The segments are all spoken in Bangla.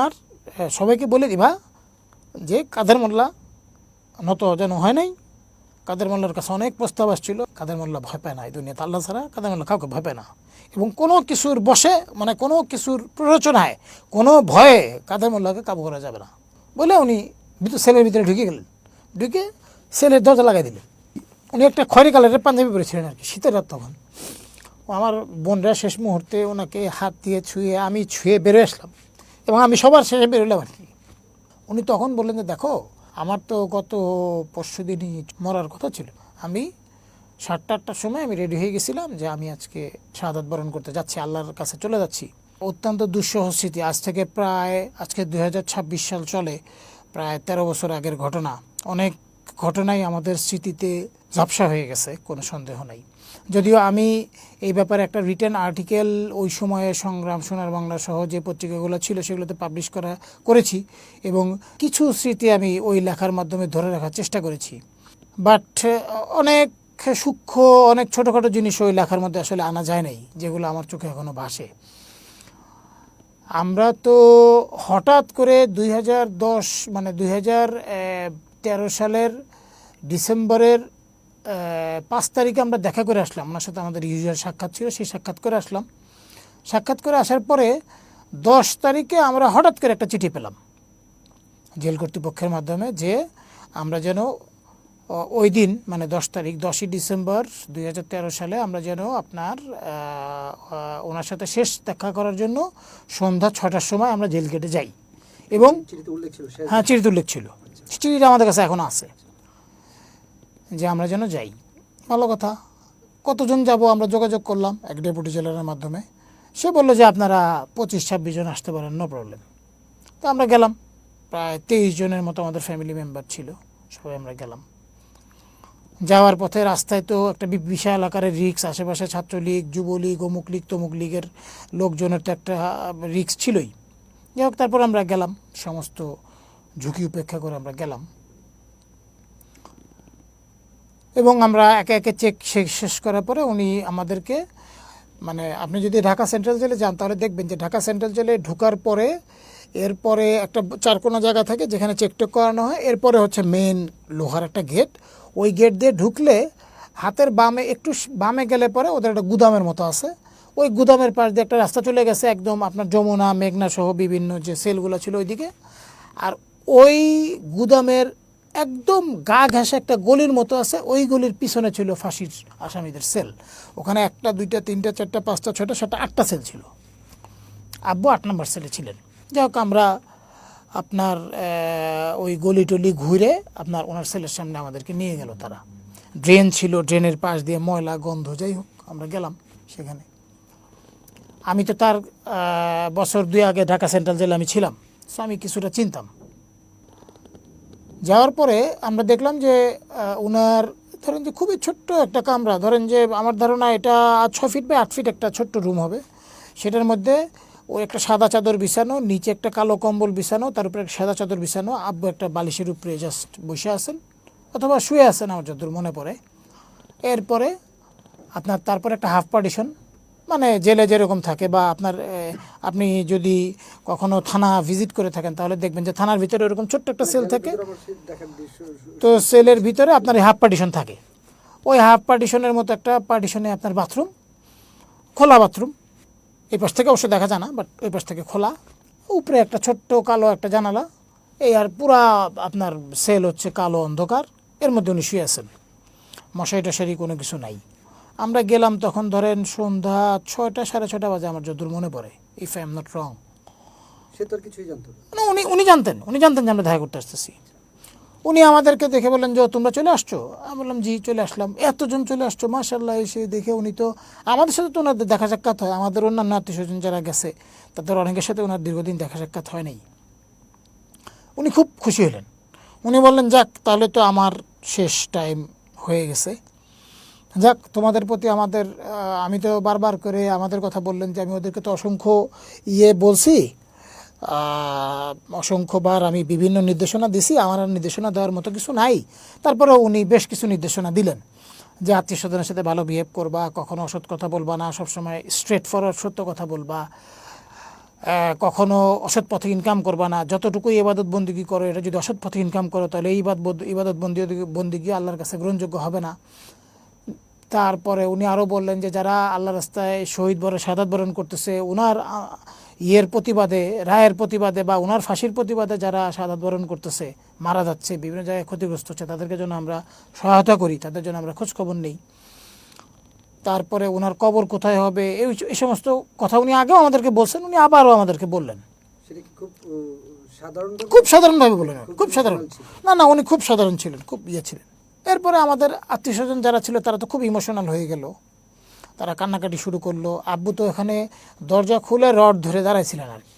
আর সবাইকে বলে দিবা যে কাদের মোল্লা নত যেন হয় নাই। কাদের মোল্লার কাছে অনেক প্রস্তাব আসছিল, কাদের মোল্লা ভয় পায় না, এই দুনিয়াতে আল্লাহ ছাড়া কাদের মোল্লা কাউকে ভয় পায় না। এবং কোনো কিছুর বসে মানে কোনো কিছুর প্ররোচনায় কোনো ভয়ে কাদের মোল্লাকে কাবু করা যাবে না বলে উনি সেলের ভিতরে ঢুকে গেলেন। ঢুকে সেলের দরজা লাগাই দিলেন। উনি একটা খয়রি কালারের পাঞ্জাবি পরেছিলেন আর কি, শীতের রাত তখন। আমার বোনরা শেষ মুহূর্তে ওনাকে হাত দিয়ে ছুঁয়ে, আমি ছুঁয়ে বেরোয় আসলাম এবং আমি সবার শেষে বেরোলাম আর কি। উনি তখন বললেন যে দেখো, আমার তো গত পরশু দিনই মরার কথা ছিল। আমি 7টা-8টার সময় আমি রেডি হয়ে গেছিলাম যে আমি আজকে শাহাদাত বরণ করতে যাচ্ছি, আল্লাহর কাছে চলে যাচ্ছি। অত্যন্ত দুঃসহ স্মৃতি। আজ থেকে প্রায়, আজকে 2026 সাল চলে, প্রায় 13 বছর আগের ঘটনা। অনেক ঘটনাই আমাদের স্মৃতিতে ঝাপসা হয়ে গেছে, কোনো সন্দেহ নাই। যদিও আমি এই ব্যাপারে একটা রিটেন আর্টিকেল ওই সময়ে সংগ্রাম, সোনার বাংলা সহ যে পত্রিকাগুলো ছিল সেগুলোতে পাবলিশ করেছি এবং কিছু স্মৃতি আমি ওই লেখার মাধ্যমে ধরে রাখার চেষ্টা করেছি। বাট অনেক সূক্ষ্ম, অনেক ছোটোখাটো জিনিস ওই লেখার মধ্যে আসলে আনা যায় নাই, যেগুলো আমার চোখে এখনও ভাসে। আমরা তো হঠাৎ করে 2010 মানে 2013 সালের ডিসেম্বরের 5 তারিখে আমরা দেখা করে আসলাম। ওনার সাথে আমাদের ইউজুয়াল সাক্ষাৎ ছিল, সেই সাক্ষাৎ করে আসলাম। সাক্ষাৎ করে আসার পরে 10 তারিখে আমরা হঠাৎ করে একটা চিঠি পেলাম জেল কর্তৃপক্ষের মাধ্যমে যে আমরা যেন ওই দিন মানে 10 তারিখ, 10ই ডিসেম্বর 2013 সালে আমরা যেন আপনার ওনার সাথে শেষ দেখা করার জন্য সন্ধ্যা 6টার সময় আমরা জেল গেটে যাই। এবং হ্যাঁ, চিঠিতে উল্লেখ ছিল, চিঠিটা আমাদের কাছে এখনও আছে, যে আমরা যেন যাই। ভালো কথা। কতজন যাব আমরা যোগাযোগ করলাম এক ডেপুটি জেলারের মাধ্যমে। সে বললো যে আপনারা 25-26 জন আসতে পারেন, নো প্রবলেম। তো আমরা গেলাম, প্রায় 23 জনের মতো আমাদের ফ্যামিলি মেম্বার ছিল, সবাই আমরা গেলাম। যাওয়ার পথে রাস্তায় তো একটা বিশাল আকারের রিক্স, আশেপাশে ছাত্রলীগ, যুবলীগ, অমুক লীগ তমুক লীগের লোকজনের তো একটা রিক্স ছিলই। যাই হোক, তারপর আমরা গেলাম, সমস্ত ঝুঁকি উপেক্ষা করে আমরা গেলাম এবং আমরা একে একে চেক শেষ করার পরে উনি আমাদেরকে, মানে আপনি যদি ঢাকা সেন্ট্রাল জেলে যান তাহলে দেখবেন যে ঢাকা সেন্ট্রাল জেলে ঢোকার পরে এরপরে একটা চারকোনা জায়গা থাকে যেখানে চেকটেক করানো হয়। এরপরে হচ্ছে মেন লোহার একটা গেট, ওই গেট দিয়ে ঢুকলে হাতের বামে, একটু বামে গেলে পরে ওদের একটা গুদামের মতো আছে। ওই গুদামের পাশ দিয়ে একটা রাস্তা চলে গেছে একদম আপনার যমুনা, মেঘনা সহ বিভিন্ন যে সেলগুলো ছিল ওইদিকে। আর ওই গুদামের একদম গা ঘেঁষে একটা গলির মতো আছে, ওই গলির পিছনে ছিল ফাঁসির আসামিদের সেল। ওখানে 1টা 2টা 3টা 4টা 5টা 6টা 7টা 8টা সেল ছিল। আব্বু 8 নম্বর সেলে ছিলেন। যাই হোক, আমরা আপনার ওই গলি টলি ঘুরে আপনার ওনার সেলের সামনে আমাদেরকে নিয়ে গেল তারা। ড্রেন ছিল, ড্রেনের পাশ দিয়ে ময়লা গন্ধ। যাই হোক, আমরা গেলাম সেখানে। আমি তো তার বছর 2 আগে ঢাকা সেন্ট্রাল জেলে আমি ছিলাম, সো আমি কিছুটা চিনতাম। যাওয়ার পরে আমরা দেখলাম যে ওনার ধরেন যে খুবই ছোট্ট একটা কামরা, ধরেন যে আমার ধারণা এটা 6 ফিট বা 8 ফিট একটা ছোট্ট রুম হবে। সেটার মধ্যে ওই একটা সাদা চাদর বিছানো, নিচে একটা কালো কম্বল বিছানো, তার উপরে একটা সাদা চাদর বিছানো। আব্বু একটা বালিশের উপরে জাস্ট বসে আছেন অথবা শুয়ে আছেন আমার যতদূর মনে পড়ে। এরপরে আপনার তারপরে একটা হাফ পার্টিশন, মানে জেলে যেরকম থাকে, বা আপনার আপনি যদি কখনো থানা ভিজিট করে থাকেন তাহলে দেখবেন যে থানার ভিতরে এরকম ছোট্ট একটা সেল থাকে। তো সেলের ভিতরে আপনার হাফ পার্টিশন থাকে। ওই হাফ পার্টিশনের মতো একটা পার্টিশনে আপনার বাথরুম, খোলা বাথরুম, এই পাশ থেকে অবশ্য দেখা যায় না, বাট ওই পাশ থেকে খোলা। উপরে একটা ছোট্ট কালো একটা জানালা, এই আর পুরা আপনার সেল হচ্ছে কালো অন্ধকার। এর মধ্যে উনি শুয়ে আছেন, মশারি টশারি কোনো কিছু নাই। আমরা গেলাম তখন ধরেন সন্ধ্যা 6টা 6:30 বাজে আমার যতদূর মনে পড়ে, if I am not wrong. সে তো আর কিছুই জানতো না, উনি জানতেন যে আমরা দেখা করতে আসতেছি। উনি আমাদেরকে দেখে বললেন যে তোমরা চলে আসছো। আমি বললাম জি, চলে আসলাম। এতজন চলে আসছো, মাশাআল্লাহ। এসে দেখে উনি তো আমাদের সাথে তো ওনাদের দেখা সাক্ষাৎ হয়, আমাদের অন্যান্য আত্মীয়স্বজন যারা গেছে তাদের অনেকের সাথে ওনার দীর্ঘদিন দেখা সাক্ষাৎ হয় নাই। উনি খুব খুশি হলেন। উনি বললেন যাক, তাহলে তো আমার শেষ টাইম হয়ে গেছে। যাক, তোমাদের প্রতি আমাদের, আমি তো বারবার করে আমাদের কথা বললেন যে আমি ওদেরকে তো অসংখ্য বলছি, অসংখ্যবার আমি বিভিন্ন নির্দেশনা দিছি, আমার আর নির্দেশনা দেওয়ার মতো কিছু নাই। তারপরে উনি বেশ কিছু নির্দেশনা দিলেন যে আত্মীয় স্বজনের সাথে ভালো বিহেভ করবা, কখনো অসৎ কথা বলবা না, সবসময় স্ট্রেট ফরওয়ার্ড সত্য কথা বলবা। কখনো অসৎ পথে ইনকাম করবা না, যতটুকু ইবাদত বন্দিগি করো এটা যদি অসৎ পথে ইনকাম করো তাহলে এই ইবাদত বন্দিগি আল্লাহর কাছে গ্রহণযোগ্য হবে না। তারপরে উনি আরও বললেন যে যারা আল্লাহ রাস্তায় শহীদ বরণ শাহাদাত বরণ করতেছে ওনার ইয়ের প্রতিবাদে, রায়ের প্রতিবাদে বা ওনার ফাঁসির প্রতিবাদে যারা শাহাদাত বরণ করতেছে, মারা যাচ্ছে, বিভিন্ন জায়গায় ক্ষতিগ্রস্ত হচ্ছে, তাদেরকে যেন আমরা সহায়তা করি, তাদের জন্য আমরা খোঁজখবর নেই। তারপরে ওনার কবর কোথায় হবে এই সমস্ত কথা উনি আগেও আমাদেরকে বলছেন, উনি আবারও আমাদেরকে বললেন। সেটা কি খুব সাধারণ? খুব সাধারণভাবে বললেন, খুব সাধারণ। ছিল? না উনি খুব সাধারণ ছিলেন, খুব ছিলেন। এরপরে আমাদের আত্মীয় স্বজন যারা ছিল তারা তো খুব ইমোশনাল হয়ে গেল, তারা কান্নাকাটি শুরু করলো। আব্বু তো এখানে দরজা খুলে রড ধরে দাঁড়াইছিলেন আর কি।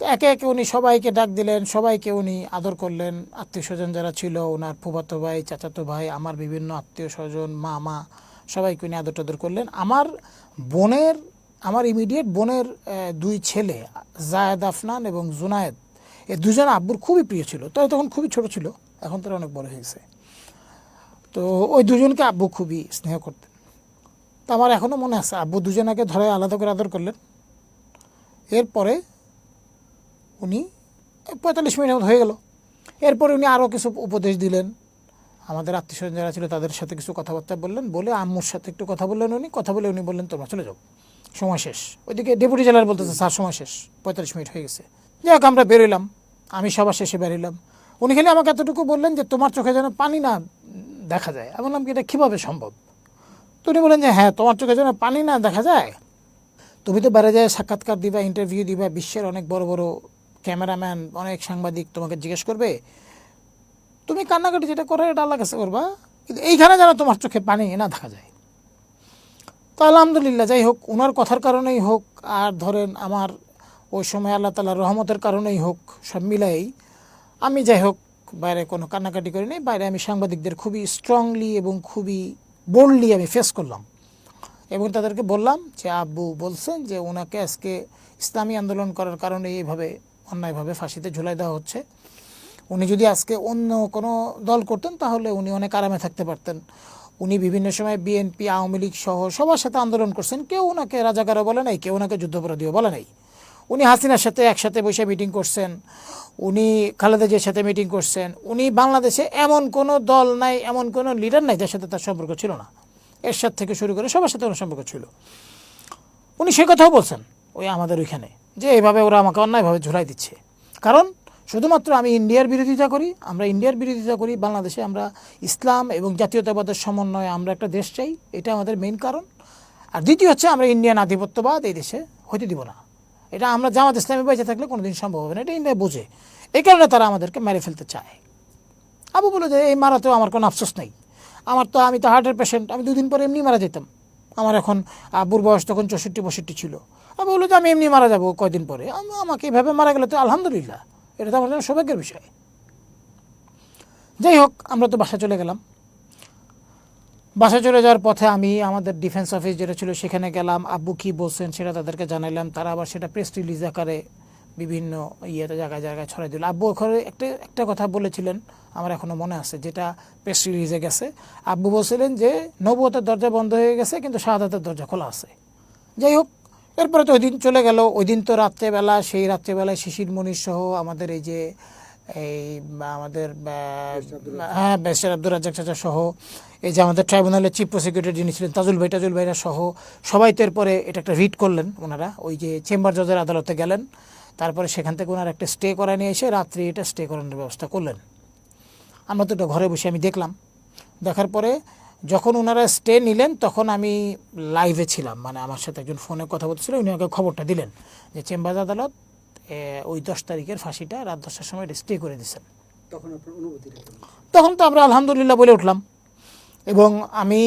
তো একে একে উনি সবাইকে ডাক দিলেন, সবাইকে উনি আদর করলেন। আত্মীয় স্বজন যারা ছিল, ওনার ফুফাতো ভাই, চাচাতো ভাই, আমার বিভিন্ন আত্মীয় স্বজন, মা সবাইকে উনি আদর টাদর করলেন। আমার ইমিডিয়েট বোনের দুই ছেলে জায়েদ আফনান এবং জুনায়েদ, এই দুজন আব্বুর খুবই প্রিয় ছিল। তারা তখন খুবই ছোট ছিল, এখন তারা অনেক বড় হয়েছে। তো ওই দুজনকে আব্বু খুবই স্নেহ করতেন। তো আমার এখনও মনে আছে আব্বু দুজনাকে ধরে আলাদা করে আদর করলেন। এরপরে উনি 45 মিনিট হয়ে গেল। এরপরে উনি আরও কিছু উপদেশ দিলেন, আমাদের আত্মীয় স্বজন যারা ছিল তাদের সাথে কিছু কথাবার্তা বললেন, বলে আম্মুর সাথে একটু কথা বললেন। কথা বলে উনি বললেন তোমরা চলে যাও, সময় শেষ। ওইদিকে ডেপুটি জেলার বলতেছে স্যার সময় শেষ, 45 মিনিট হয়ে গেছে। যাই হোক আমরা বেরোলাম, আমি সবার শেষে বেরোলাম। উনি খালি আমাকে এতটুকু বললেন যে তোমার চোখে যেন পানি না দেখা যায়। আমি বললাম কি এটা কীভাবে সম্ভব? তো উনি বলেন যে হ্যাঁ, তোমার চোখে যেন পানি না দেখা যায়, তুমি তো বাইরে যায় সাক্ষাৎকার দিবা, ইন্টারভিউ দিবা, বিশ্বের অনেক বড় বড় ক্যামেরাম্যান, অনেক সাংবাদিক তোমাকে জিজ্ঞেস করবে, তুমি কান্নাকাটি যেটা করে এটা আল্লাহ কাছে করবা, কিন্তু এইখানে যেন তোমার চোখে পানি না দেখা যায়। তো আলহামদুলিল্লাহ, যাই হোক, ওনার কথার কারণেই হোক আর ধরেন আমার ওই সময় আল্লাহ তাআলার রহমতের কারণেই হোক, সব মিলাই আমি যাই হোক বাইরে কোনো কান্নাকাটি করিনি। বাইরে আমি সাংবাদিকদের খুবই স্ট্রংলি এবং খুবই বোল্ডলি আমি ফেস করলাম এবং তাদেরকে বললাম যে আব্বু বলছেন যে ওনাকে আজকে ইসলামী আন্দোলন করার কারণে এইভাবে অন্যায়ভাবে ফাঁসিতে ঝুলাই দেওয়া হচ্ছে। উনি যদি আজকে অন্য কোনো দল করতেন তাহলে উনি অনেক আরামে থাকতে পারতেন। উনি বিভিন্ন সময় বিএনপি, আওয়ামী লীগ সহ সবার সাথে আন্দোলন করছেন, কেউ ওনাকে রাজাকারও বলে নাই, কেউ ওনাকে যুদ্ধাপরাধীও বলে নাই। উনি হাসিনার সাথে একসাথে বসে মিটিং করছেন, উনি খালেদা জিয়ার সাথে মিটিং করছেন। উনি বাংলাদেশে এমন কোনো দল নাই, এমন কোনো লিডার নাই যার সাথে তার সম্পর্ক ছিল না। এরশাদ থেকে শুরু করে সবার সাথে ওনার সম্পর্ক ছিল। উনি সে কথাও বলছেন ওই আমাদের ওইখানে যে এইভাবে ওরা আমাকে অন্যায়ভাবে ঝুলাই দিচ্ছে। কারণ শুধুমাত্র আমি ইন্ডিয়ার বিরোধিতা করি, আমরা ইন্ডিয়ার বিরোধিতা করি, বাংলাদেশে আমরা ইসলাম এবং জাতীয়তাবাদের সমন্বয়ে আমরা একটা দেশ চাই, এটা আমাদের মেইন কারণ। আর দ্বিতীয় হচ্ছে আমরা ইন্ডিয়ান আধিপত্যবাদ এই দেশে হতে দিব না। এটা আমরা জামাত ইসলামী বেঁচে থাকলে কোনোদিন সম্ভব হবে না, এটা ইন্ডিয়া বোঝে। এই কারণে তারা আমাদেরকে মেরে ফেলতে চায়। আবু বলে যে এই মারাতেও আমার কোনো আফসোস নেই, আমি তো হার্টের পেশেন্ট, আমি 2 দিন পরে এমনি মারা যেতাম। আমার এখন আব্বুর বয়স তখন 64-65 ছিল। আবু বললো যে আমি এমনি মারা যাবো কয়দিন পরে, আমাকে এইভাবে মারা গেলে তো আলহামদুলিল্লাহ, এটা তো আমার জন্য সৌভাগ্যের বিষয়। যাই হোক, আমরা তো বাসা চলে গেলাম। বাসা চলে যাওয়ার পথে আমি আমাদের ডিফেন্স অফিস যেটা ছিল সেখানে গেলাম, আব্বু কী বলছেন সেটা তাদেরকে জানাইলাম। তারা আবার সেটা প্রেস রিলিজ আকারে বিভিন্ন জায়গায় জায়গায় ছড়াই দিল। আব্বু ওখানে একটা কথা বলেছিলেন আমার এখনও মনে আছে, যেটা প্রেস রিলিজে গেছে। আব্বু বলছিলেন যে নবুয়তের দরজা বন্ধ হয়ে গেছে কিন্তু শাহাদাতের দরজা খোলা আছে। যাই হোক, এরপরে তো ওই দিন চলে গেল। ওই দিন তো সেই রাত্রেবেলায় শিশির মনির সহ আমাদের আমাদের ব্যারিস্টার আব্দুর রাজ্জাক চাচা সহ এই যে আমাদের ট্রাইব্যুনালের চিফ প্রসিকিউটর যিনি ছিলেন তাজুল ভাইরা সহ সবাই তো এরপরে এটা একটা রিট করলেন। ওনারা ওই যে চেম্বার জজের আদালতে গেলেন, তারপরে সেখান থেকে ওনারা একটা স্টে করা নিয়ে এসে রাত্রি এটা স্টে করানোর ব্যবস্থা করলেন। আমরা তো এটা ঘরে বসে আমি দেখলাম। দেখার পরে যখন ওনারা স্টে নিলেন তখন আমি লাইভে ছিলাম, মানে আমার সাথে একজন ফোনে কথা বলছিল, উনি আমাকে খবরটা দিলেন যে চেম্বার আদালত ওই 10 তারিখের ফাঁসিটা রাত 10টার সময় স্টে করে দিয়েছেন। তখন তো আমরা আলহামদুলিল্লাহ বলে উঠলাম এবং আমি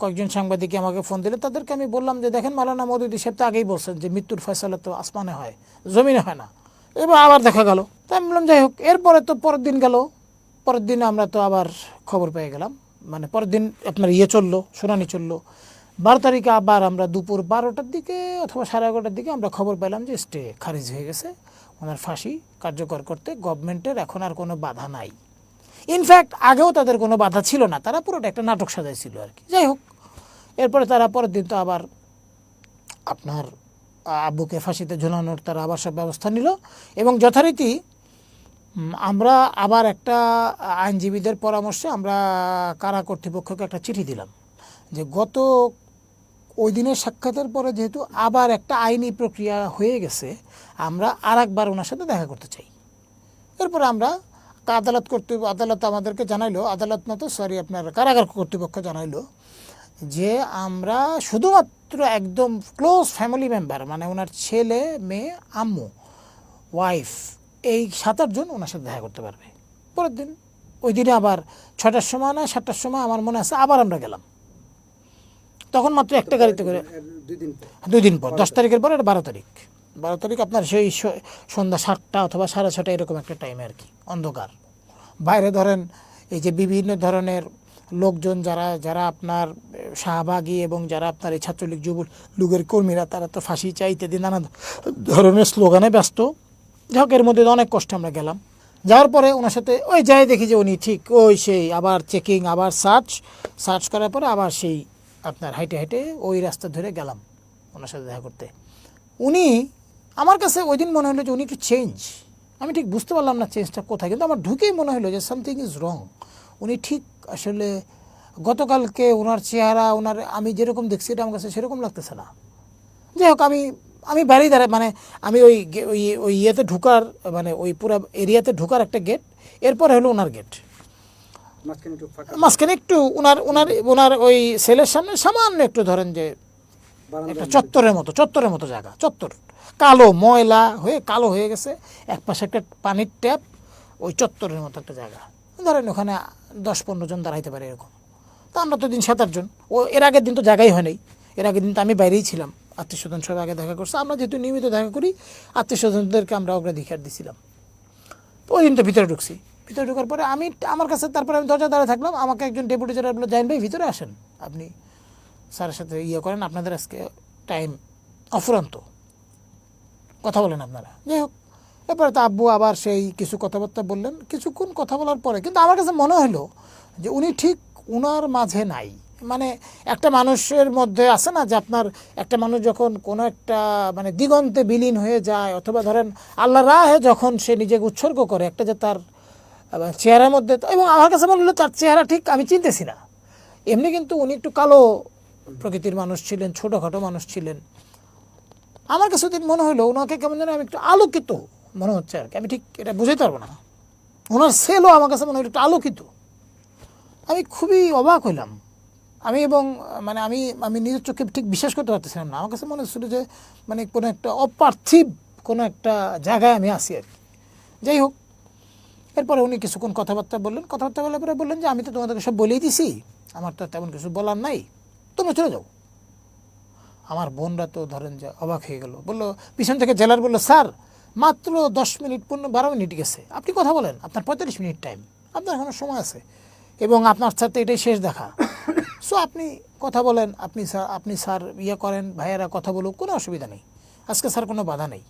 কয়েকজন সাংবাদিক আমাকে ফোন দিলে তাদেরকে আমি বললাম যে দেখেন মাওলানা মওদুদী সাহেব তো আগেই বলছেন যে মৃত্যুর ফয়সালা তো আসমানে হয়, জমিনে হয় না। এবার আবার দেখা গেল। তাই আমি বললাম যাই হোক। এরপরে তো পরের দিন গেল, পরের দিন আমরা তো আবার খবর পেয়ে গেলাম, মানে পরের দিন আপনার চললো, শুনানি চললো। 12 তারিখে আবার আমরা দুপুর 12টার দিকে অথবা 11:30টার দিকে আমরা খবর পেলাম যে স্টে খারিজ হয়ে গেছে, ওনার ফাঁসি কার্যকর করতে গভর্নমেন্টের এখন আর কোনো বাধা নাই। ইনফ্যাক্ট আগেও তাদের কোনো বাধা ছিল না, তারা পুরোটা একটা নাটক সাজাইছিল আর কি। যাই হোক, এরপরে তারা পরের দিন তো আবার আপনার আব্বুকে ফাঁসিতে ঝুলানোর তারা আবার সব ব্যবস্থা নিল এবং যথারীতি আমরা আবার একটা আইনজীবীদের পরামর্শে আমরা কারা কর্তৃপক্ষকে একটা চিঠি দিলাম যে গত ওই দিনের সাক্ষাতের পরে যেহেতু আবার একটা আইনি প্রক্রিয়া হয়ে গেছে, আমরা আর একবার ওনার সাথে দেখা করতে চাই। এরপরে আমরা আদালত আমাদেরকে জানাইলো, আদালত না তো সরি আপনার কারাগার কর্তৃপক্ষ জানাইলো যে আমরা শুধুমাত্র একদম ক্লোজ ফ্যামিলি মেম্বার মানে ওনার ছেলে, মেয়ে, আম্মু, ওয়াইফ, এই 7-8 জন ওনার সাথে দেখা করতে পারবে। পরের দিন ওই দিনে আবার 6টার সময় না 7টার সময় আমার মনে আছে আবার আমরা গেলাম। তখন মাত্র একটা গাড়িতে করে 2 দিন পর 10 তারিখের পর, এটা 12 তারিখ। 12 তারিখ আপনার সেই সন্ধ্যা 7টা অথবা 6:30 এরকম একটা টাইমে আর কি, অন্ধকার। বাইরে ধরেন এই যে বিভিন্ন ধরনের লোকজন যারা আপনার শাহবাগী এবং যারা আপনার এই ছাত্রলীগ যুবলীগের কর্মীরা, তারা তো ফাঁসি চাই ইত্যাদি নানা ধরনের স্লোগানে ব্যস্ত। যাক, এর মধ্যে অনেক কষ্টে আমরা গেলাম। যাওয়ার পরে ওনার সাথে ওই যাই দেখি যে উনি ঠিক ওই সেই আবার চেকিং, আবার সার্চ করার পরে আবার সেই আপনার হাইটে হাইটে ওই রাস্তা ধরে গেলাম ওনার সাথে দেখা করতে। উনি আমার কাছে ওই দিন মনে হলো যে উনি একটু চেঞ্জ, আমি ঠিক বুঝতে পারলাম না চেঞ্জটা কোথায়, কিন্তু আমার ঢুকেই মনে হলো যে সামথিং ইজ রং। উনি ঠিক আসলে গতকালকে ওনার চেহারা, ওনার আমি যেরকম দেখছি এটা আমার কাছে সেরকম লাগতেছে না। যাই হোক, আমি বাইরেই দাঁড়াই, মানে আমি ওই ইয়েতে ঢুকার মানে ওই পুরো এরিয়াতে ঢুকার একটা গেট, এরপর হলো ওনার গেট, মাঝখানে একটু ওনার ওই সেলের সামনে সামান্য একটু ধরেন যে একটা চত্বরের মতো জায়গা, চত্বর কালো ময়লা হয়ে কালো হয়ে গেছে, এক পাশে একটা পানির ট্যাপ, ওই চত্বরের মতো একটা জায়গা, ধরেন ওখানে 10-15 জন দাঁড়াইতে পারে এরকম। তো আমরা তো দিন 7-8 জন, ও এর আগের দিন তো জায়গাই হয় নাই, এর আগের দিন তো আমি বাইরেই ছিলাম, আত্মীয়-স্বজন সব আগে দেখা করছে, আমরা যেহেতু নিয়মিত দেখা করি আত্মীয়-স্বজনদেরকে আমরা অগ্রাধিকার দিছিলাম। তো ওই দিন তো ভিতরে ঢুকছি, ভিতরে ঢোকার পরে আমার কাছে তারপরে আমি দরজা দাঁড়িয়ে থাকলাম, আমাকে একজন ডেপুটি জেনারেল বলল, জাহিন ভাই ভিতরে আসেন, আপনি স্যারের সাথে করেন, আপনাদের আজকে টাইম অফুরন্ত, কথা বলেন আপনারা। যাই হোক, এরপরে তো আব্বু আবার সেই কিছু কথাবার্তা বললেন, কিছুক্ষণ কথা বলার পরে কিন্তু আমার কাছে মনে হলো যে উনি ঠিক উনার মাঝে নাই। মানে একটা মানুষের মধ্যে আছে না যে আপনার একটা মানুষ যখন কোনো একটা মানে দিগন্তে বিলীন হয়ে যায়, অথবা ধরেন আল্লাহ রাহে যখন সে নিজেকে উৎসর্গ করে, একটা যে তার চেহারার মধ্যে, এবং আমার কাছে মনে হলো তার চেহারা ঠিক আমি চিনতেছি না। এমনি কিন্তু উনি একটু কালো প্রকৃতির মানুষ ছিলেন, ছোটোখাটো মানুষ ছিলেন। আমার কাছে মনে হলো ওনাকে কেমন যেন আমি একটু আলোকিত মনে হচ্ছে আর কি, আমি ঠিক এটা বুঝাইতে পারবো না। ওনার সেলও আমার কাছে মনে হলো একটু আলোকিত। আমি খুবই অবাক হইলাম, মানে আমি নিজের চোখে ঠিক বিশ্বাস করতে পারতেছিলাম না। আমার কাছে মনে হচ্ছিল যে মানে কোনো একটা অপার্থিব কোনো একটা জায়গায় আমি আসি আর কি। যাই হোক, এরপরে উনি কিছুক্ষণ কথাবার্তা বলার পরে বললেন যে আমি তো তোমাদেরকে সব বলেই দিছি, আমার তো তেমন কিছু বলার নাই, তোমরা চলে যাও। আমার বোনরা তো ধরেন যে অবাক হয়ে গেল, বললো পিছন থেকে জেলার বললো, স্যার মাত্র 10 মিনিট 12 মিনিট গেছে, আপনি কথা বলেন, আপনার 45 মিনিট টাইম, আপনার এখনো সময় আছে, এবং আপনার সাথে এটাই শেষ দেখা, সো আপনি কথা বলেন, আপনি স্যার করেন, ভাইয়েরা কথা বলুক, কোনো অসুবিধা নেই, আজকে স্যার কোনো বাধা নেই।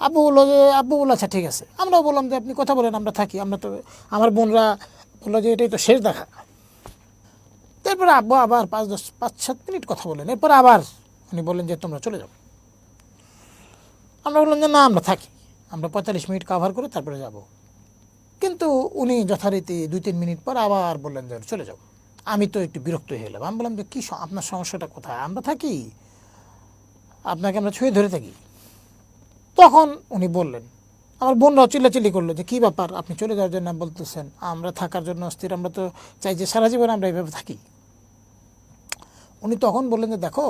আব্বু বললো আচ্ছা ঠিক আছে। আমরাও বললাম যে আপনি কথা বলেন, আমরা থাকি, আমরা তো, আমার বোনরা বললো যে এটাই তো শেষ দেখা। তারপরে আব্বু আবার 5-7 মিনিট কথা বলেন, এরপর আবার উনি বললেন যে তোমরা চলে যাও। আমরা বললাম যে না, আমরা থাকি, আমরা 45 মিনিট কাভার করে তারপরে যাব। কিন্তু উনি যথারীতি 2-3 মিনিট পর আবার বললেন যে চলে যাও। আমি তো একটু বিরক্ত হয়ে গেলাম, আমি বললাম যে কী আপনার সমস্যাটা কোথায়, আমরা থাকি, আপনাকে আমরা ছুঁয়ে ধরে থাকি। তখন উনি বললেন, আমার বোনরাও চিল্লাচিল্লি করলো যে কী ব্যাপার, আপনি চলে যাওয়ার জন্য বলতেছেন, আমরা থাকার জন্য অস্থির, আমরা তো চাই যে সারা জীবন আমরা এইভাবে থাকি। উনি তখন বললেন যে দেখো,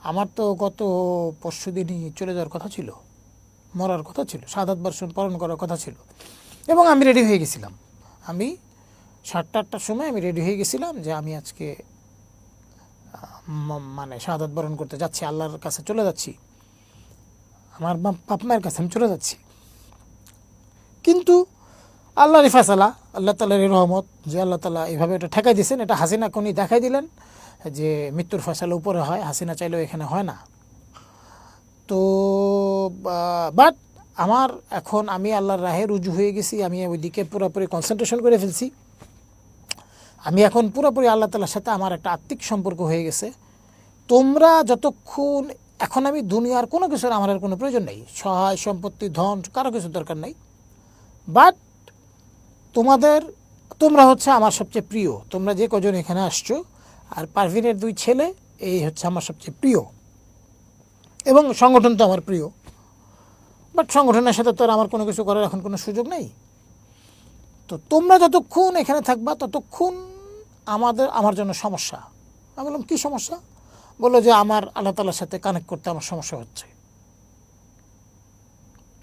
আমার তো গত পরশুদিনই চলে যাওয়ার কথা ছিল, মরার কথা ছিল, শাহাদাত বর্ষণ পালন করার কথা ছিল, এবং আমি রেডি হয়ে গেছিলাম। আমি 7টা-8টার সময় আমি রেডি হয়ে গেছিলাম যে আমি আজকে মানে শাহাদাত বরণ করতে যাচ্ছি, আল্লাহর কাছে চলে যাচ্ছি, আমার বাপ মায়ের কাছে আমি চলে যাচ্ছি। কিন্তু আল্লাহরই ফয়সালা, আল্লাহ তাআলার রহমত যে আল্লাহ তাআলা এইভাবে এটা ঠেকাই দিয়েছেন, এটা হাসিনা উনি দেখাই দিলেন যে মৃত্যুর ফয়সালা উপরে হয়, হাসিনা চাইলেও এখানে হয় না। তো বাট আমার এখন আমি আল্লাহর রাহে রুজু হয়ে গেছি, আমি ওইদিকে পুরোপুরি কনসেন্ট্রেশন করে ফেলছি, আমি এখন পুরোপুরি আল্লাহ তাআলার সাথে আমার একটা আত্মিক সম্পর্ক হয়ে গেছে। তোমরা যতক্ষণ এখন আমি দুনিয়ার কোনো কিছুর আমার আর কোনো প্রয়োজন নেই, সহায় সম্পত্তি ধন কারো কিছুর দরকার নেই। বাট তোমরা হচ্ছে আমার সবচেয়ে প্রিয়, তোমরা যে কজন এখানে আসছো আর পারভিনের 2 ছেলে, এই হচ্ছে আমার সবচেয়ে প্রিয়, এবং সংগঠন তো আমার প্রিয়। বাট সংগঠনের সাথে তো আর আমার কোনো কিছু করার এখন কোনো সুযোগ নেই। তো তোমরা যতক্ষণ এখানে থাকবা ততক্ষণ আমার জন্য সমস্যা। আমি বললাম কী সমস্যা? বললো যে আমার আল্লাহ তাআলার সাথে কানেক্ট করতে আমার সমস্যা হচ্ছে,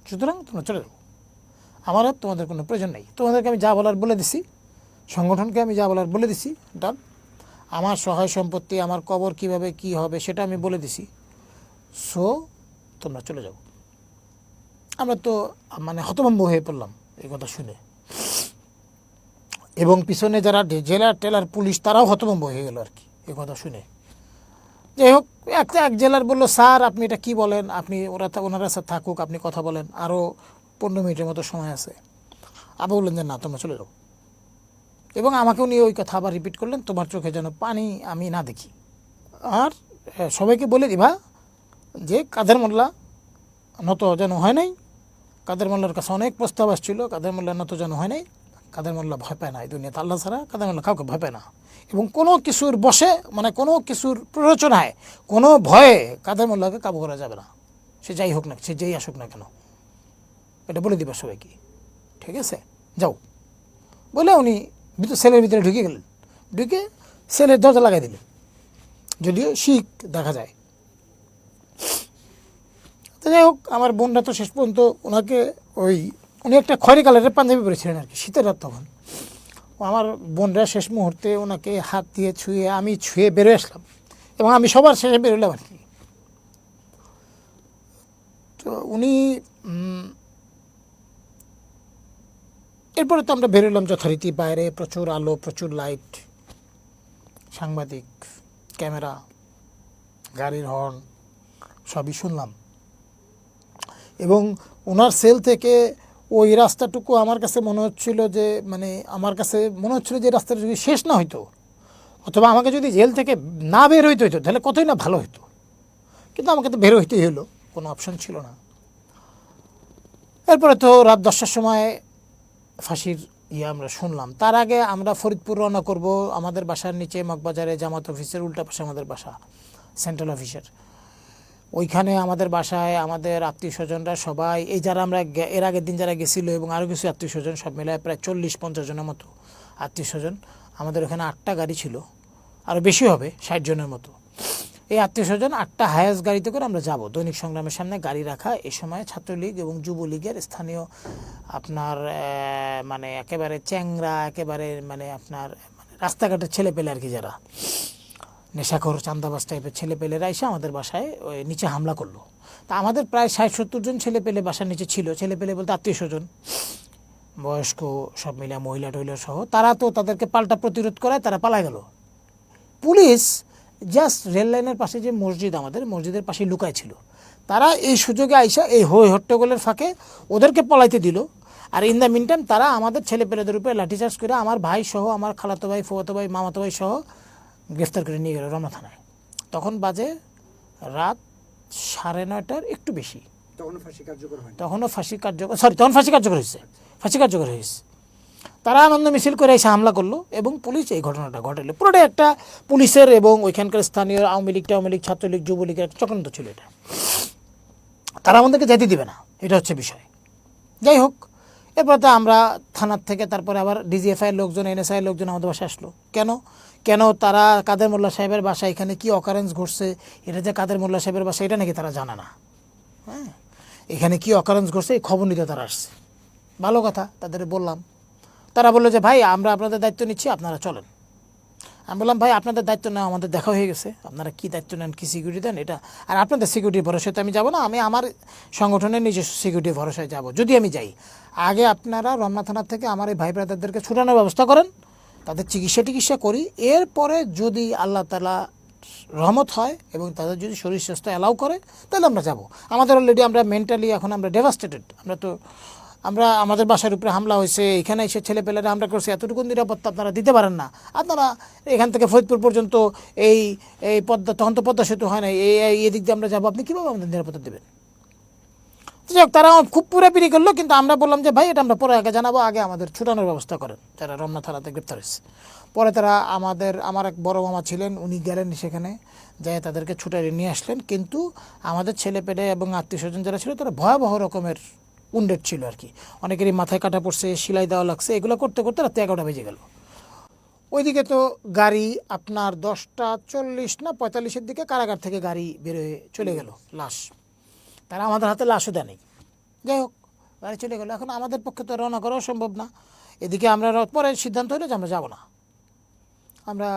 সুতরাং তোমরা চলে যাও, আমার আর তোমাদের কোনো প্রয়োজন নেই। তোমাদেরকে আমি যা বলার বলে দিছি, সংগঠনকে আমি যা বলার বলে দিছি, ডান। আমার সহায় সম্পত্তি, আমার কবর কিভাবে কি হবে সেটা আমি বলে দিছি, সো তোমরা চলে যাও। আমরা তো মানে হতভম্ব হয়ে পড়লাম এই কথা শুনে, এবং পিছনে যারা জেলার টেলার পুলিশ তারাও হতভম্ব হয়ে গেল আর কি এই কথা শুনে। যাই হোক, এক জেলার বললো, স্যার আপনি এটা কি বলেন, আপনি ওনারা স্যার থাকুক, আপনি কথা বলেন, আরও 15 মিনিটের মতো সময় আছে। আবার বললেন যে না তোমরা চলে যাও, এবং আমাকেও নিয়ে ওই কথা আবার রিপিট করলেন, তোমার চোখে যেন পানি আমি না দেখি। আর সবাইকে বলে দিবা যে কাদের মোল্লা নত যেন হয় নাই, কাদের মোল্লার কাছে অনেক প্রস্তাব আসছিল, কাদের মোল্লা নত যেন হয় নাই। কাদের মোল্লা ভয় পায় না, এই দুনিয়াতে আল্লাহ ছাড়া কাদের মোল্লা কাউকে ভয় পায় না, এবং কোনো কিছুর বসে মানে কোনো কিছুর প্ররোচনায় কোনো ভয়ে কাদের মোল্লাকে কাবু করা যাবে না, সে যাই হোক না, সে যেই আসুক না কেন। এটা বলে দিবা সবাইকে, ঠিক আছে? যাও বলে উনি সেলের ভিতরে ঢুকে গেলেন, ঢুকে সেলের দরজা লাগাই দিলেন, যদিও শিখ দেখা যায়। তো যাই হোক, আমার বোনরা তো শেষ পর্যন্ত ওনাকে উনি একটা খয়েরি কালারের পাঞ্জাবি পরেছিলেন আর কি, শীতের রাত তখন। আমার বোনরা শেষ মুহূর্তে ওনাকে হাত দিয়ে আমি ছুঁয়ে বেরোয় আসলাম, এবং আমি সবার শেষে বেরোলাম আর কি। তো উনি এরপরে তো আমরা বেরোলাম যথারীতি বাইরে, প্রচুর আলো, প্রচুর লাইট, সাংবাদিক, ক্যামেরা, গাড়ির হর্ন সবই শুনলাম। এবং ওনার সেল থেকে ওই রাস্তাটুকু আমার কাছে মনে হচ্ছিল যে যে রাস্তাটা যদি শেষ না হইতো, অথবা আমাকে যদি জেল থেকে না বের হইতে হইতো তাহলে কতই না ভালো হতো, কিন্তু আমাকে তো বের হইতেই হলো, কোনো অপশন ছিল না। এরপরে তো রাত 10টার সময় ফাঁসির আমরা শুনলাম। তার আগে আমরা ফরিদপুর রওনা করব, আমাদের বাসার নিচে মগবাজারে জামাত অফিসের উল্টা পাশে আমাদের বাসা, সেন্ট্রাল অফিসের ওইখানে আমাদের বাসায় আমাদের আত্মীয় স্বজনরা সবাই, এই যারা আমরা এর আগের দিন যারা গেছিলো এবং আরও কিছু আত্মীয় স্বজন, সব মিলায় প্রায় 40-50 জনের মতো আত্মীয় স্বজন। আমাদের ওখানে 8টা গাড়ি ছিল, আরও বেশি হবে, 60 জনের মতো। এই আত্মীয় স্বজন 8টা হায়াস গাড়িতে করে আমরা যাব। দৈনিক সংগ্রামের সামনে গাড়ি রাখা, এই সময় ছাত্রলীগ এবং যুবলীগের স্থানীয় আপনার মানে একেবারে চ্যাংরা, একেবারে মানে আপনার রাস্তাঘাটের ছেলে পেলে আর কি, যারা নেশাখোর চান্দাবাজ টাইপের ছেলে পেলেরা এসে আমাদের বাসায় ওই নিচে হামলা করলো। তা আমাদের প্রায় 60-70 জন ছেলে পেলে বাসার নিচে ছিল, ছেলে পেলে বলতে আত্মীয় স্বজন, বয়স্ক সব মিলে, মহিলা টহিলা সহ। তারা তো তাদেরকে পাল্টা প্রতিরোধ করায় তারা পালায় গেল। পুলিশ জাস্ট রেল লাইনের পাশে যে মসজিদ, আমাদের মসজিদের পাশে লুকায় ছিল, তারা এই সুযোগে আইসা এই হই হট্টগোলের ফাঁকে ওদেরকে পলাইতে দিল। আর ইন দ্য মিন টাইম তারা আমাদের ছেলে পেলেদের উপরে লাঠিচার্জ করে আমার ভাই সহ, আমার খালাতো ভাই, ফুফাতো ভাই, মামাতো ভাই সহ গ্রেফতার করে নিয়ে গেল রমনা থানায়। তখন বাজে রাত 9:30 একটু বেশি। তখনও ফাঁসি কার্যকর হয়, তখন ফাঁসি কার্যকর হয়েছে। তারা আনন্দ মিছিল করে এসে হামলা করলো এবং পুলিশ এই ঘটনাটা ঘটালো। পুরোটাই একটা পুলিশের এবং ওইখানকার স্থানীয় আওয়ামী লীগ, ছাত্রলীগ, যুবলীগের একটা চক্রান্ত ছিল এটা। তারা আমাদেরকে যেতে দিবে না, এটা হচ্ছে বিষয়। যাই হোক, এরপর তো আমরা থানার থেকে তারপরে আবার ডিজিএফআইয়ের লোকজন, এনএসআইয়ের লোকজন আমাদের বাসায় আসলো। কেন তারা কাদের মোল্লা সাহেবের বাসা, এখানে কি অকারেন্স ঘটছে, এটা যে কাদের মোল্লা সাহেবের বাসা এটা নাকি তারা জানে না। হ্যাঁ, এখানে কি অকারেন্স ঘটছে এই খবর নিতে তারা আসছে। ভালো কথা, তাদের বললাম। তারা বললো যে ভাই আমরা আপনাদের দায়িত্ব নিচ্ছি, আপনারা চলেন। আমি বললাম ভাই আপনাদের দায়িত্ব নেওয়া আমাদের দেখা হয়ে গেছে, আপনারা কী দায়িত্ব নেন, কী সিকিউরিটি দেন এটা, আর আপনাদের সিকিউরিটির ভরসায় তো আমি যাবো না, আমি আমার সংগঠনের নিজস্ব সিকিউরিটির ভরসায় যাব। যদি আমি যাই, আগে আপনারা রমনা থানার থেকে আমার এই ভাই ব্রাদারদেরকে ছুটানোর ব্যবস্থা করেন, তাদের চিকিৎসা করি। এরপরে যদি আল্লাহ তাআলা রহমত হয় এবং তাদের যদি শরীর স্বাস্থ্য অ্যালাউ করে তাহলে আমরা যাব। আমাদের অলরেডি আমরা মেন্টালি এখন আমরা ডেভাস্টেটেড, আমরা তো আমরা আমাদের বাসার উপরে হামলা হয়েছে, এখানে এসে ছেলেপেলেরা আমরা করছি, এতটুকু নিরাপত্তা আপনারা দিতে পারেন না। আপনারা এখান থেকে ফরিদপুর পর্যন্ত এই এই পদ্মা, তখন তো পদ্মা সেতু হয় না, এই দিক দিয়ে আমরা যাবো, আপনি কীভাবে আমাদের নিরাপত্তা দেবেন? যাই হোক, তারা খুব পুরাপিরি করলো, কিন্তু আমরা বললাম যে ভাই এটা আমরা পরে আগে জানাবো, আগে আমাদের ছুটানোর ব্যবস্থা করেন যারা রমনা থানাতে গ্রেপ্তার হয়েছে। পরে তারা আমার এক বড় মামা ছিলেন, উনি গেলেন সেখানে, যাই তাদেরকে ছুটাইয়ে নিয়ে আসলেন। কিন্তু আমাদের ছেলেপেলে এবং আত্মীয় স্বজন যারা ছিল তারা ভয়াবহ রকমের উন্ডেড ছিল আর কি। অনেকেরই মাথায় কাটা পড়ছে, সেলাই দেওয়া লাগছে, এগুলো করতে করতে রাতে 11টা বেজে গেল। ওইদিকে তো গাড়ি আপনার 10:40 না 45-এর দিকে কারাগার থেকে গাড়ি বেরোয় চলে গেল, লাশ। তারা আমাদের হাতে লাশও দেয়নি। যাই হোক, গাড়ি চলে গেলো। এখন আমাদের পক্ষে তো রওনা করাও সম্ভব না। এদিকে আমরা পরে সিদ্ধান্ত হলো যে আমরা যাব না। আমরা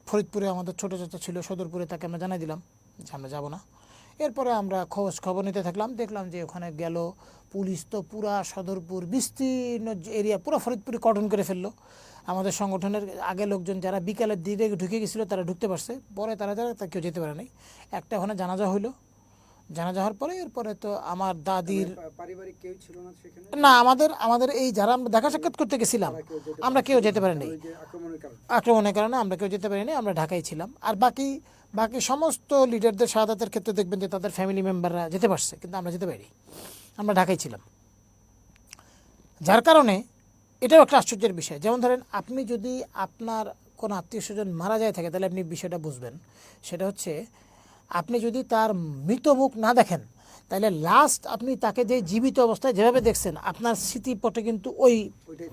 ফরিদপুরে আমাদের ছোটো চাচা ছিল সদরপুরে, তাকে আমরা জানাই দিলাম যে আমরা যাব না। এরপরে আমরা খবর নিতে থাকলাম, দেখলাম যে ওখানে গেল পুলিশ তো পুরা সদরপুর বিস্তীর্ণ এরিয়া পুরো ফরিদপুরে কর্ডন করে ফেললো। আমাদের সংগঠনের আগে লোকজন যারা বিকালের দিকে ঢুকে গেছিলো তারা ঢুকতে পারছে, পরে তারা কেউ যেতে পারে নাই। একটা ওখানে জানাজা হইলো, জানাজা হওয়ার পরে এরপরে তো আমার দাদির পারিবারিক কেউ ছিল না সেখানে? না, আমাদের এই যারা আমরা দেখা সাক্ষাৎ করতে গেছিলাম আমরা কেউ যেতে পারিনি, ওই যে আক্রমণের কারণে। আক্রমণের কারণে আমরা কেউ যেতে পারিনি, আমরা ঢাকায় ছিলাম। আর বাকি সমস্ত লিডারদের শাহাদাতের ক্ষেত্রে দেখবেন যে তাদের ফ্যামিলি মেম্বাররা যেতে পারছে, কিন্তু আমরা যেতে পারিনি, আমরা ঢাকায় ছিলাম। যার কারণে এটাও একটা আশ্চর্যের বিষয়। যেমন ধরেন, আপনি যদি আপনার কোনো আত্মীয় স্বজন মারা যায় থাকে, তাহলে আপনি বিষয়টা বুঝবেন। সেটা হচ্ছে, আপনি যদি তার মৃত মুখ না দেখেন, তাহলে লাস্ট আপনি তাকে যে জীবিত অবস্থায় যেভাবে দেখছেন, আপনার স্মৃতিপটে কিন্তু ওই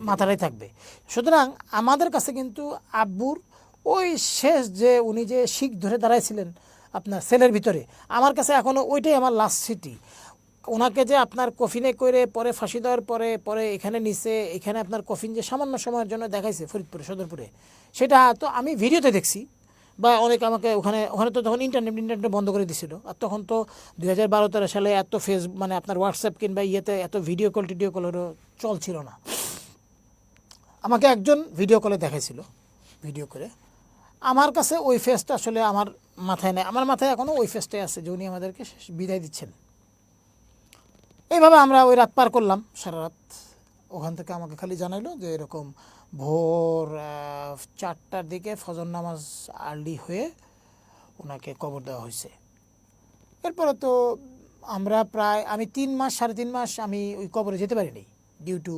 মাথাটাই থাকবে। সুতরাং আমাদের কাছে কিন্তু আব্বুর ওই শেষ যে উনি যে শিখ ধরে দাঁড়াইছিলেন আপনার সেলের ভিতরে, আমার কাছে এখনও ওইটাই আমার লাস্ট স্মৃতি। ওনাকে যে আপনার কফিনে করে পরে ফাঁসি দেওয়ার পরে এখানে নিচে, এখানে আপনার কফিন যে সামান্য সময়ের জন্য দেখাইছে ফরিদপুরে সদরপুরে, সেটা তো আমি ভিডিওতে দেখছি, বা অনেকে আমাকে ওখানে তো তখন ইন্টারনেট বন্ধ করে দিছিল। আর তখন তো 2012-13 সালে এত মানে আপনার হোয়াটসঅ্যাপ কিংবা ইয়েতে এত ভিডিও কলেরও চল ছিল না। আমাকে একজন ভিডিও কলে দেখাইছিল, ভিডিও করে। আমার কাছে ওই ফেসটা আসলে আমার মাথায় নেই, আমার মাথায় এখনও ওই ফেসটাই আছে যে উনি আমাদেরকে বিদায় দিচ্ছেন। এইভাবে আমরা ওই রাত পার করলাম, সারা রাত। ওখান থেকে আমাকে খালি জানাইলো যে এরকম ভোর 4টার দিকে ফজর নামাজ আর্লি হয়ে ওনাকে কবর দেওয়া হয়েছে। এরপরে তো আমরা আমি 3.5 মাস আমি ওই কবরে যেতে পারিনি, ডিউ টু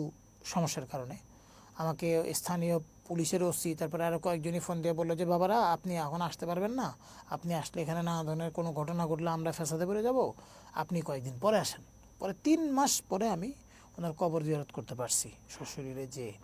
সমস্যার কারণে। আমাকে স্থানীয় পুলিশের ওসি, তারপরে আরও কয়েকজনই ফোন দিয়ে বললো যে বাবারা, আপনি এখন আসতে পারবেন না, আপনি আসলে এখানে নানা ধরনের কোনো ঘটনা ঘটলে আমরা ফেসাদে পড়ে যাব, আপনি কয়েকদিন পরে আসেন। পরে 3 মাস পরে আমি ওনার কবর জিয়ারত করতে পারছি সশরীরে যেয়ে।